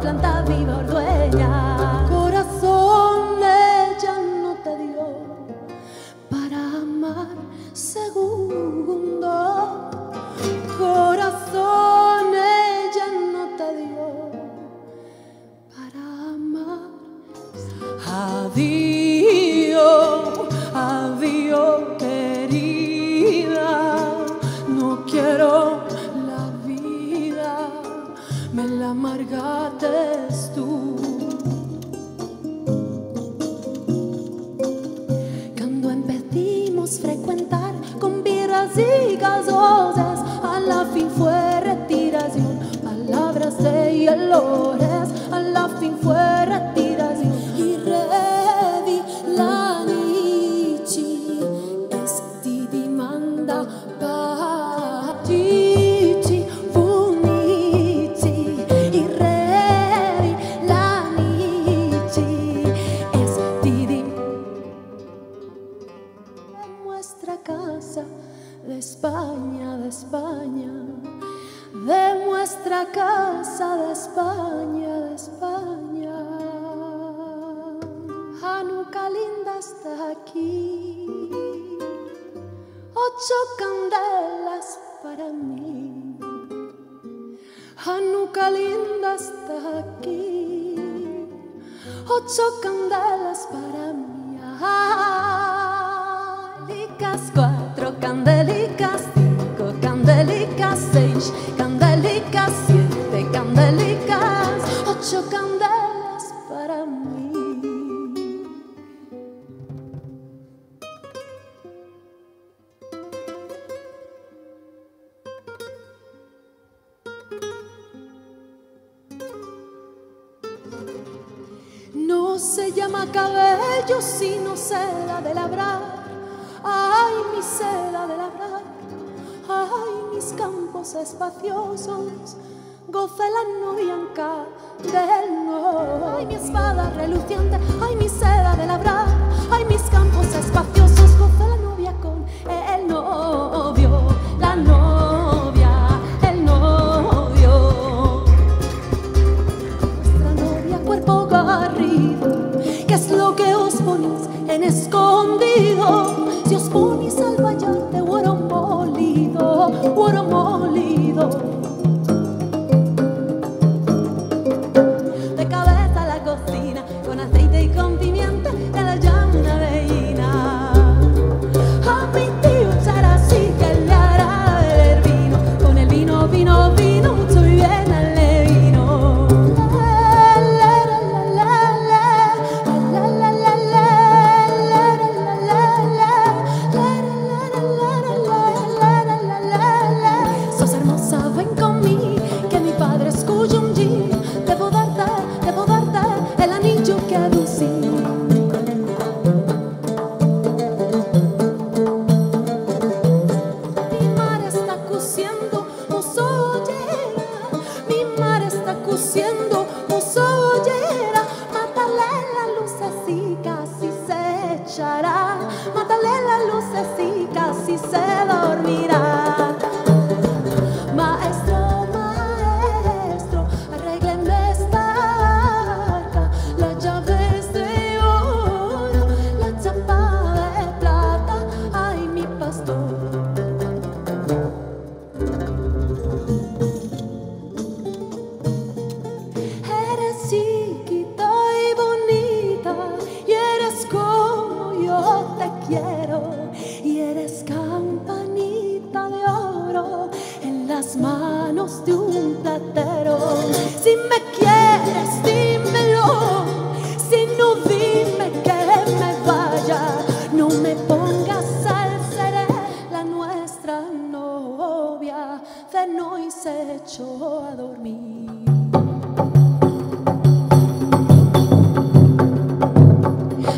planta viva ordueña. Corazón ella no te dio para amar segundo. Corazón ella no te dio para amar. Adiós, adiós querida, no quiero la vida, me la amargaste tú. Cuando empezamos a frecuentar con birras y gaseosas, a la fin fue retiración, palabras de olores, a la fin fue retiración. Y revi la nici, esti dimanda patici funici. Y revi la nici, esti de nuestra casa, de España, de España, de nuestra casa, de España, de España. Hanukkah linda está aquí, 8 candelas para mí. Hanukkah linda está aquí, 8 candelas para mí. Candelicas 4, candelicas 5, candelicas 6, candelicas 7, candelicas 8 candelas para mí. No se llama cabello sino seda de labrar. Ay, mi seda de labrar, ay, mis campos espaciosos, goce la novianca del no. Ay, mi espada reluciente, ay, mi seda de labrar, ay, mis campos espaciosos, goce la novia con el novio, la novia, el novio. Nuestra novia cuerpo garrido, ¿qué es lo que os ponéis en escondido? Si os ponéis al vallarte, oro molido, oro molido. De cabeza a la cocina, con aceite y con pimienta, que la llama una veína. A mi tío echar así que le hará beber vino, con el vino, vino, vino, mucho y bien le vino. Ven conmigo, que mi padre escucha un día. Debo darte el anillo que aducí. Mi madre está cosiendo mozollera, mi madre está cosiendo mozollera. Mátale la luz así, casi se echará. Mátale la luz así, casi se dormirá. Maestro, maestro, arrégleme esta barca, las llaves de oro, la chapa de plata, ay, mi pastor. Eres chiquita y bonita, y eres como yo te quiero, y eres campanita de oro en las manos de un platero. Si me quieres, dímelo, si no, dime que me vaya. No me pongas al seré la nuestra novia, cenó y se echó a dormir.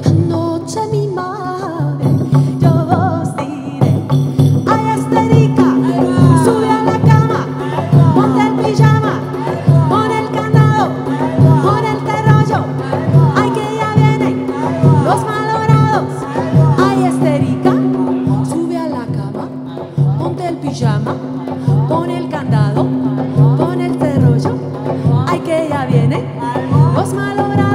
Anoche mi madre, yo os diré, ay, Esterica, sube a la cama, ponte el pijama, pon el candado, pon el terrollo, ay, que ya vienen los malogrados. Ay, Esterica, sube a la cama, ponte el pijama, pon el candado, pon el terrollo, ay, que ya viene los malogradores